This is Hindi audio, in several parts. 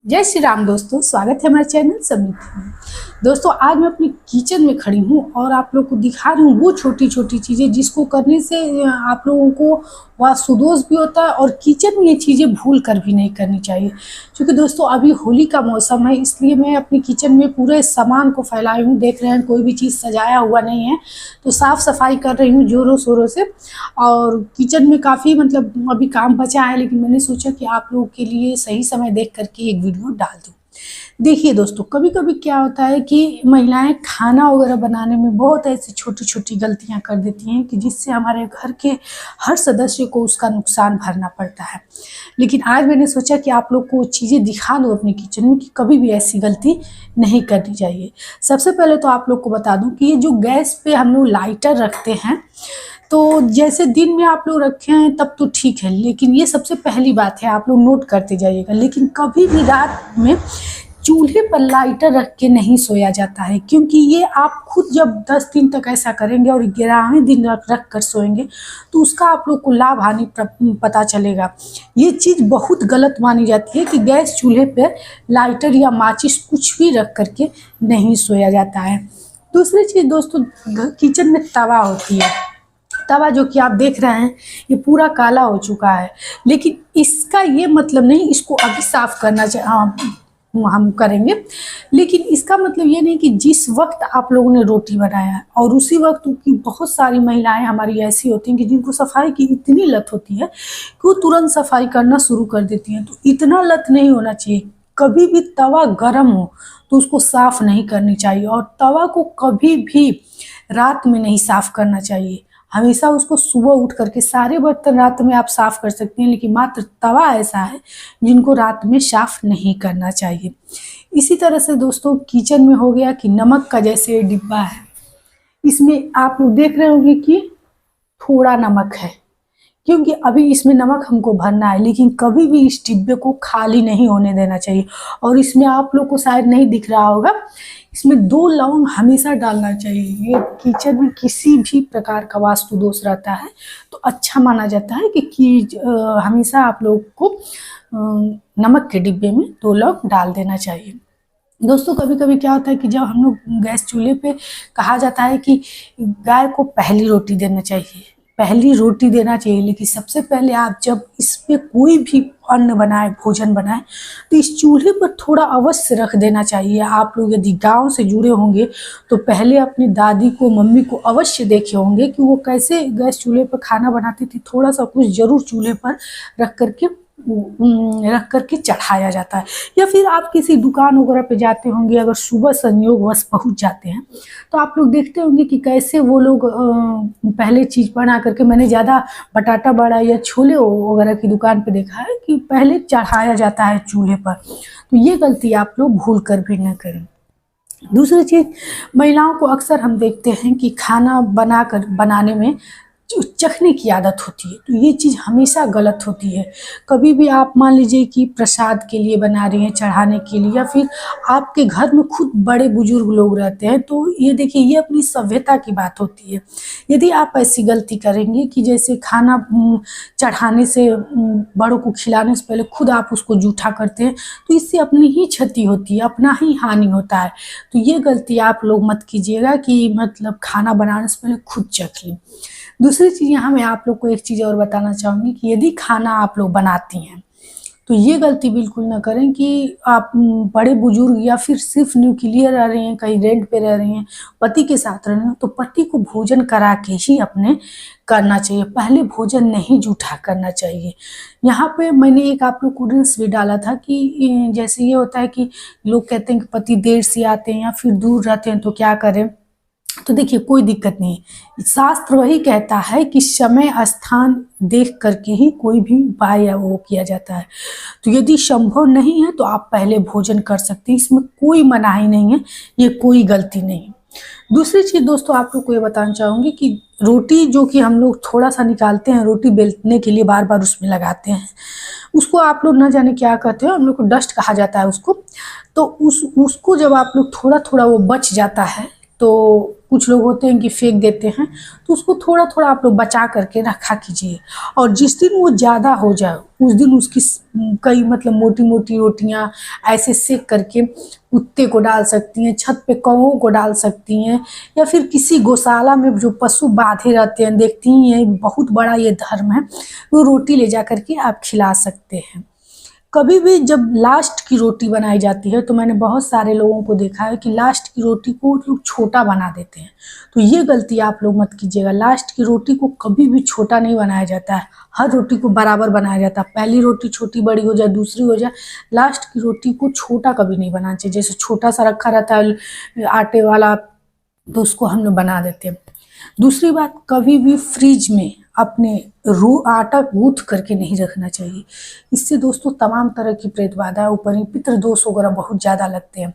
जय श्री राम दोस्तों, स्वागत है हमारे चैनल समृद्धि में। दोस्तों, आज मैं अपनी किचन में खड़ी हूँ और आप लोग को दिखा रही हूँ वो छोटी छोटी चीज़ें जिसको करने से आप लोगों को वास्तुदोष भी होता है और किचन में ये चीज़ें भूल कर भी नहीं करनी चाहिए। क्योंकि दोस्तों अभी होली का मौसम है, इसलिए मैं अपनी किचन में पूरे सामान को फैलाई हूँ। देख रहे हैं कोई भी चीज़ सजाया हुआ नहीं है, तो साफ़ सफाई कर रही हूँ ज़ोरों शोरों से। और किचन में काफ़ी अभी काम बचा है, लेकिन मैंने सोचा कि आप लोगों के लिए सही समय देख करके एक वीडियो डाल दूँ। देखिए दोस्तों, कभी कभी क्या होता है कि महिलाएं खाना वगैरह बनाने में बहुत ऐसी छोटी छोटी गलतियां कर देती हैं कि जिससे हमारे घर के हर सदस्य को उसका नुकसान भरना पड़ता है। लेकिन आज मैंने सोचा कि आप लोग को चीज़ें दिखा दूँ अपने किचन में कि कभी भी ऐसी गलती नहीं करनी चाहिए। सबसे पहले तो आप लोग को बता दूं कि ये जो गैस पे हम लोग लाइटर रखते हैं, तो जैसे दिन में आप लोग रखे हैं तब तो ठीक है, लेकिन ये सबसे पहली बात है, आप लोग नोट करते जाइएगा। लेकिन कभी भी रात में चूल्हे पर लाइटर रख के नहीं सोया जाता है, क्योंकि ये आप खुद जब 10 दिन तक ऐसा करेंगे और 11वें दिन रख कर सोएंगे तो उसका आप लोग को लाभ हानि पता चलेगा। ये चीज़ बहुत गलत मानी जाती है कि गैस चूल्हे पर लाइटर या माचिस कुछ भी रख करके नहीं सोया जाता है। दूसरी चीज़ दोस्तों, किचन में तवा होती है। तवा जो कि आप देख रहे हैं ये पूरा काला हो चुका है, लेकिन इसका ये मतलब नहीं इसको अभी साफ करना चाहिए, हम करेंगे। लेकिन इसका मतलब ये नहीं कि जिस वक्त आप लोगों ने रोटी बनाया है और उसी वक्त की बहुत सारी महिलाएं हमारी ऐसी होती हैं कि जिनको सफाई की इतनी लत होती है कि वो तुरंत सफाई करना शुरू कर देती हैं। तो इतना लत नहीं होना चाहिए। कभी भी तवा गर्म हो तो उसको साफ नहीं करनी चाहिए, और तवा को कभी भी रात में नहीं साफ करना चाहिए। हमेशा उसको सुबह उठ करके, सारे बर्तन रात में आप साफ कर सकते हैं, लेकिन मात्र तवा ऐसा है जिनको रात में साफ नहीं करना चाहिए। इसी तरह से दोस्तों, किचन में हो गया कि नमक का जैसे डिब्बा है, इसमें आप लोग देख रहे होंगे कि थोड़ा नमक है, क्योंकि अभी इसमें नमक हमको भरना है। लेकिन कभी भी इस डिब्बे को खाली नहीं होने देना चाहिए। और इसमें आप लोग को शायद नहीं दिख रहा होगा, इसमें 2 लौंग हमेशा डालना चाहिए। ये किचन में किसी भी प्रकार का वास्तु दोष रहता है तो अच्छा माना जाता है कि हमेशा आप लोग को नमक के डिब्बे में 2 लौंग डाल देना चाहिए। दोस्तों, कभी कभी क्या होता है कि जब हम लोग गैस चूल्हे पे, कहा जाता है कि गाय को पहली रोटी देना चाहिए, पहली रोटी देना चाहिए। लेकिन सबसे पहले आप जब इस पे कोई भी अन्न बनाए, भोजन बनाए, तो इस चूल्हे पर थोड़ा अवश्य रख देना चाहिए। आप लोग यदि गांव से जुड़े होंगे तो पहले अपनी दादी को, मम्मी को अवश्य देखे होंगे कि वो कैसे गैस चूल्हे पर खाना बनाती थी। थोड़ा सा कुछ जरूर चूल्हे पर रख करके चढ़ाया जाता है। या फिर आप किसी दुकान वगैरह पे जाते होंगे, अगर सुबह संयोगवश पहुंच जाते हैं तो आप लोग देखते होंगे कि कैसे वो लोग पहले चीज़ बना करके, मैंने ज़्यादा बटाटा बड़ा या छोले वगैरह की दुकान पे देखा है कि पहले चढ़ाया जाता है चूल्हे पर। तो ये गलती आप लोग भूल कर भी न करें। दूसरी चीज़, महिलाओं को अक्सर हम देखते हैं कि खाना बनाने में जो चखने की आदत होती है, तो ये चीज़ हमेशा गलत होती है। कभी भी आप मान लीजिए कि प्रसाद के लिए बना रही हैं, चढ़ाने के लिए, या फिर आपके घर में खुद बड़े बुजुर्ग लोग रहते हैं, तो ये देखिए ये अपनी सभ्यता की बात होती है। यदि आप ऐसी गलती करेंगे कि जैसे खाना चढ़ाने से, बड़ों को खिलाने से पहले खुद आप उसको जूठा करते हैं, तो इससे अपनी ही क्षति होती है, अपना ही हानि होता है। तो ये गलती आप लोग मत कीजिएगा कि मतलब खाना बनाने से पहले खुद चख लें। दूसरी चीज़, यहाँ मैं आप लोग को एक चीज़ और बताना चाहूँगी कि यदि खाना आप लोग बनाती हैं तो ये गलती बिल्कुल ना करें कि आप बड़े बुजुर्ग या फिर सिर्फ न्यूक्लियर रह रहे हैं, कहीं रेंट पे रह रही हैं, पति के साथ रह रहे हैं, तो पति को भोजन करा के ही अपने करना चाहिए। पहले भोजन नहीं जूठा करना चाहिए। यहाँ पे मैंने एक आप लोग को रील्स भी डाला था कि जैसे ये होता है कि लोग कहते हैं कि पति देर से आते हैं या फिर दूर रहते हैं तो क्या करें। तो देखिए कोई दिक्कत नहीं, शास्त्र वही कहता है कि समय स्थान देख करके ही कोई भी उपाय या वो किया जाता है। तो यदि संभव नहीं है तो आप पहले भोजन कर सकते हैं, इसमें कोई मनाही नहीं है, ये कोई गलती नहीं। दूसरी चीज़ दोस्तों, आप लोग को ये बताना चाहूँगी कि रोटी जो कि हम लोग थोड़ा सा निकालते हैं, रोटी बेलने के लिए बार बार उसमें लगाते हैं, उसको आप लोग न जाने क्या कहते हैं, हम लोग को डस्ट कहा जाता है उसको। तो उसको जब आप लोग थोड़ा थोड़ा वो बच जाता है तो कुछ लोग होते हैं कि फेंक देते हैं, तो उसको थोड़ा थोड़ा आप लोग बचा करके रखा कीजिए। और जिस दिन वो ज़्यादा हो जाए उस दिन उसकी कई मतलब मोटी मोटी रोटियां ऐसे सेक करके कुत्ते को डाल सकती हैं, छत पे कौओं को डाल सकती हैं, या फिर किसी गौशाला में जो पशु बांधे रहते हैं, देखती ही हैं बहुत बड़ा ये धर्म है, वो रोटी ले जा करके आप खिला सकते हैं। कभी भी जब लास्ट की रोटी बनाई जाती है तो मैंने बहुत सारे लोगों को देखा है कि लास्ट की रोटी को लोग छोटा बना देते हैं, तो ये गलती आप लोग मत कीजिएगा। लास्ट की रोटी को कभी भी छोटा नहीं बनाया जाता है, हर रोटी को बराबर बनाया जाता है। पहली रोटी छोटी बड़ी हो जाए, दूसरी हो जाए, लास्ट की रोटी को छोटा कभी नहीं बनाना चाहिए। जैसे छोटा सा रखा रहता है आटे वाला, तो उसको हम लोग बना देते हैं। दूसरी बात, कभी भी फ्रिज में अपने आटा गूंथ करके नहीं रखना चाहिए। इससे दोस्तों तमाम तरह की प्रेत बाधा, ऊपर ही पितृ दोष वगैरह बहुत ज़्यादा लगते हैं।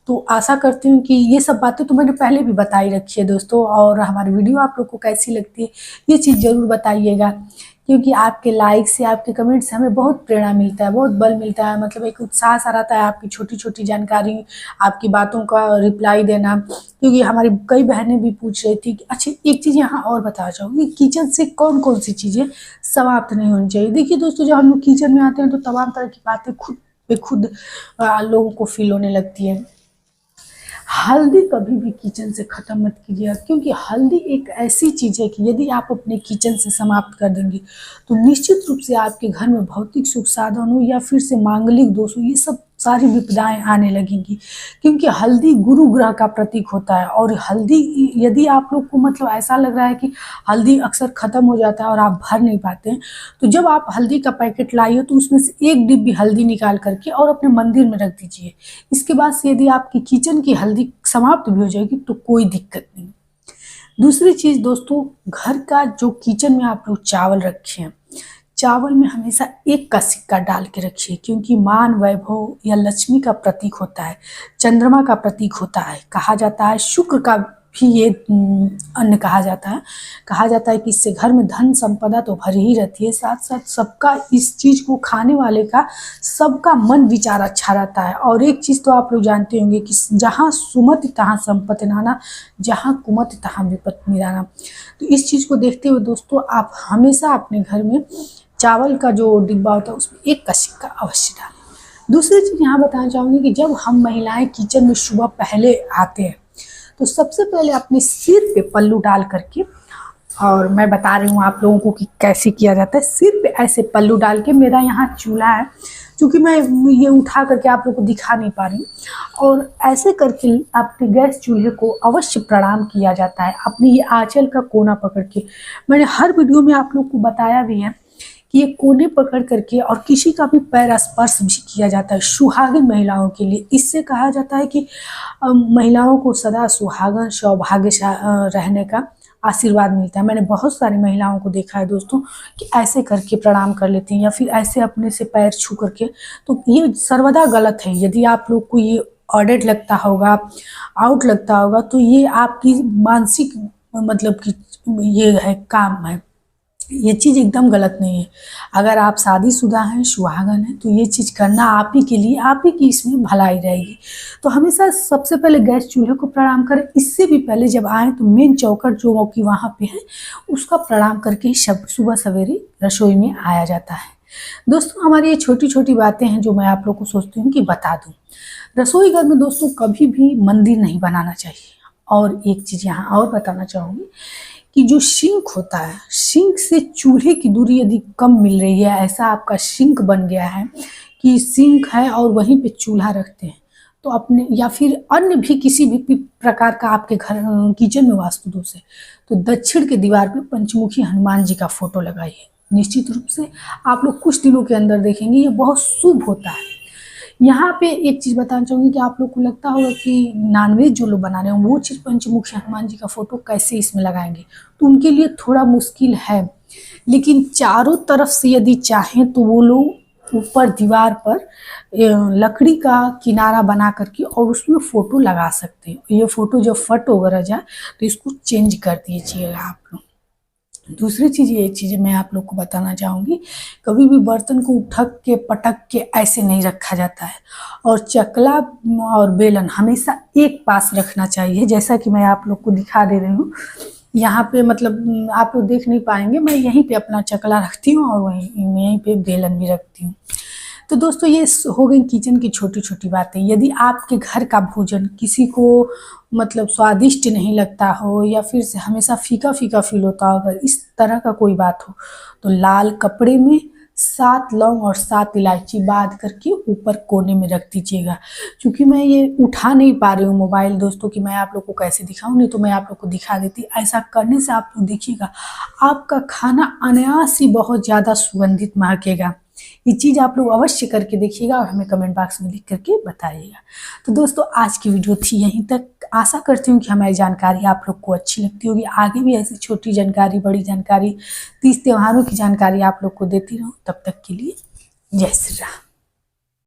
तो आशा करती हूँ कि ये सब बातें तो मैंने पहले भी बताई रखी है दोस्तों, और हमारी वीडियो आप लोग को कैसी लगती है ये चीज़ ज़रूर बताइएगा, क्योंकि आपके लाइक से, आपके कमेंट से हमें बहुत प्रेरणा मिलता है, बहुत बल मिलता है, मतलब एक उत्साह सा रहता है आपकी छोटी छोटी जानकारी, आपकी बातों का रिप्लाई देना। क्योंकि हमारी कई बहनें भी पूछ रही थी कि अच्छा एक चीज़ यहाँ और बताना चाहूँगी, किचन से कौन कौन सी चीज़ें समाप्त नहीं होनी चाहिए। देखिए दोस्तों, जब हम लोग किचन में आते हैं तो तमाम तरह की बातें खुद पे खुद लोगों को फील होने लगती है। हल्दी कभी भी किचन से ख़त्म मत कीजिएगा, क्योंकि हल्दी एक ऐसी चीज़ है कि यदि आप अपने किचन से समाप्त कर देंगे तो निश्चित रूप से आपके घर में भौतिक सुख साधन हो या फिर से मांगलिक दोष हो, ये सब सारी विपदाएं आने लगेंगी। क्योंकि हल्दी गुरु ग्रह का प्रतीक होता है, और हल्दी यदि आप लोग को मतलब ऐसा लग रहा है कि हल्दी अक्सर ख़त्म हो जाता है और आप भर नहीं पाते हैं, तो जब आप हल्दी का पैकेट लाइए तो उसमें से एक डिब्बी हल्दी निकाल करके और अपने मंदिर में रख दीजिए। इसके बाद से यदि आपकी किचन की हल्दी समाप्त भी हो जाएगी तो कोई दिक्कत नहीं। दूसरी चीज़ दोस्तों, घर का जो किचन में आप लोग चावल रखे हैं, चावल में हमेशा एक का सिक्का डाल के रखिए, क्योंकि मान वैभव या लक्ष्मी का प्रतीक होता है, चंद्रमा का प्रतीक होता है। कहा जाता है शुक्र का भी ये अन्न कहा जाता है कि इससे घर में धन संपदा तो भरी ही रहती है, साथ साथ सबका इस चीज़ को खाने वाले का सबका मन विचार अच्छा रहता है। और एक चीज़ तो आप लोग जानते होंगे कि जहाँ सुमति तहाँ संपत्ति नाना, जहाँ कुमति तहाँ विपत्ति निराना। तो इस चीज़ को देखते हुए दोस्तों, आप हमेशा अपने घर में चावल का जो डिब्बा होता है उसमें एक का सिक्का अवश्य डालें। दूसरी चीज़ यहाँ बताना चाहूँगी कि जब हम महिलाएं किचन में सुबह पहले आते हैं तो सबसे पहले अपने सिर पे पल्लू डाल करके, और मैं बता रही हूँ आप लोगों को कि कैसे किया जाता है। सिर पे ऐसे पल्लू डाल के, मेरा यहाँ चूल्हा है, क्योंकि मैं ये उठा करके आप लोगों को दिखा नहीं पा रही, और ऐसे करके अपने गैस चूल्हे को अवश्य प्रणाम किया जाता है अपनी ये आंचल का कोना पकड़ के। मैंने हर वीडियो में आप लोग को बताया भी है कि ये कोने पकड़ करके, और किसी का भी पैर स्पर्श भी किया जाता है सुहागिन महिलाओं के लिए। इससे कहा जाता है कि महिलाओं को सदा सुहागन सौभाग्य रहने का आशीर्वाद मिलता है। मैंने बहुत सारी महिलाओं को देखा है दोस्तों कि ऐसे करके प्रणाम कर लेती हैं, या फिर ऐसे अपने से पैर छू करके। तो ये सर्वदा गलत है। यदि आप लोग को ये ऑडेट लगता होगा, आउट लगता होगा, तो ये आपकी मानसिक मतलब कि ये है काम है, ये चीज़ एकदम गलत नहीं है। अगर आप शादीशुदा हैं, सुहागन हैं, तो ये चीज़ करना आप ही के लिए, आप ही की इसमें भलाई रहेगी। तो हमेशा सबसे पहले गैस चूल्हे को प्रणाम करें। इससे भी पहले जब आएँ तो मेन चौखट जो कि वहाँ पे है उसका प्रणाम करके ही सुबह सवेरे रसोई में आया जाता है। दोस्तों, हमारी ये छोटी छोटी बातें हैं जो मैं आप लोग को सोचती हूँ कि बता दूँ। रसोई घर में दोस्तों कभी भी मंदिर नहीं बनाना चाहिए। और एक चीज़ यहाँ और बताना चाहूँगी कि जो सिंक होता है, सिंक से चूल्हे की दूरी यदि कम मिल रही है, ऐसा आपका सिंक बन गया है कि सिंक है और वहीं पे चूल्हा रखते हैं, तो अपने या फिर अन्य भी किसी भी प्रकार का आपके घर किचन में वास्तु दोष है, तो दक्षिण के दीवार पे पंचमुखी हनुमान जी का फोटो लगाइए। निश्चित रूप से आप लोग कुछ दिनों के अंदर देखेंगे ये बहुत शुभ होता है। यहाँ पे एक चीज़ बताना चाहूँगी कि आप लोग को लगता होगा कि नॉनवेज जो लोग बना रहे हैं वो चीज़ पंचमुखी हनुमान जी का फोटो कैसे इसमें लगाएंगे, तो उनके लिए थोड़ा मुश्किल है। लेकिन चारों तरफ से यदि चाहें तो वो लोग ऊपर दीवार पर लकड़ी का किनारा बना करके और उसमें फ़ोटो लगा सकते हैं। ये फ़ोटो जब फट वगैरह जाए तो इसको चेंज कर दीजिएगा आप लोग। दूसरी चीज़ ये चीज़ मैं आप लोग को बताना चाहूँगी, कभी भी बर्तन को उठक के पटक के ऐसे नहीं रखा जाता है। और चकला और बेलन हमेशा एक पास रखना चाहिए, जैसा कि मैं आप लोग को दिखा दे रही हूँ। यहाँ पे मतलब आप लोग देख नहीं पाएंगे, मैं यहीं पे अपना चकला रखती हूँ और यहीं पे बेलन भी रखती हूँ। तो दोस्तों ये हो गई किचन की छोटी छोटी बातें। यदि आपके घर का भोजन किसी को मतलब स्वादिष्ट नहीं लगता हो या फिर से हमेशा फीका फीका फील होता हो, अगर इस तरह का कोई बात हो, तो लाल कपड़े में 7 लौंग और 7 इलायची बांध करके ऊपर कोने में रख दीजिएगा। क्योंकि मैं ये उठा नहीं पा रही हूँ मोबाइल दोस्तों कि मैं आप लोग को कैसे दिखाऊँ, नहीं तो मैं आप लोग को दिखा देती। ऐसा करने से आप लोग देखिएगा आपका खाना अनायास ही बहुत ज़्यादा सुगंधित महकेगा। ये चीज़ आप लोग अवश्य करके देखिएगा और हमें कमेंट बॉक्स में लिख करके बताइएगा। तो दोस्तों आज की वीडियो थी यहीं तक। आशा करती हूँ कि हमारी जानकारी आप लोग को अच्छी लगती होगी। आगे भी ऐसी छोटी जानकारी, बड़ी जानकारी, तीज त्योहारों की जानकारी आप लोग को देती रहूँ। तब तक के लिए जय श्री राम।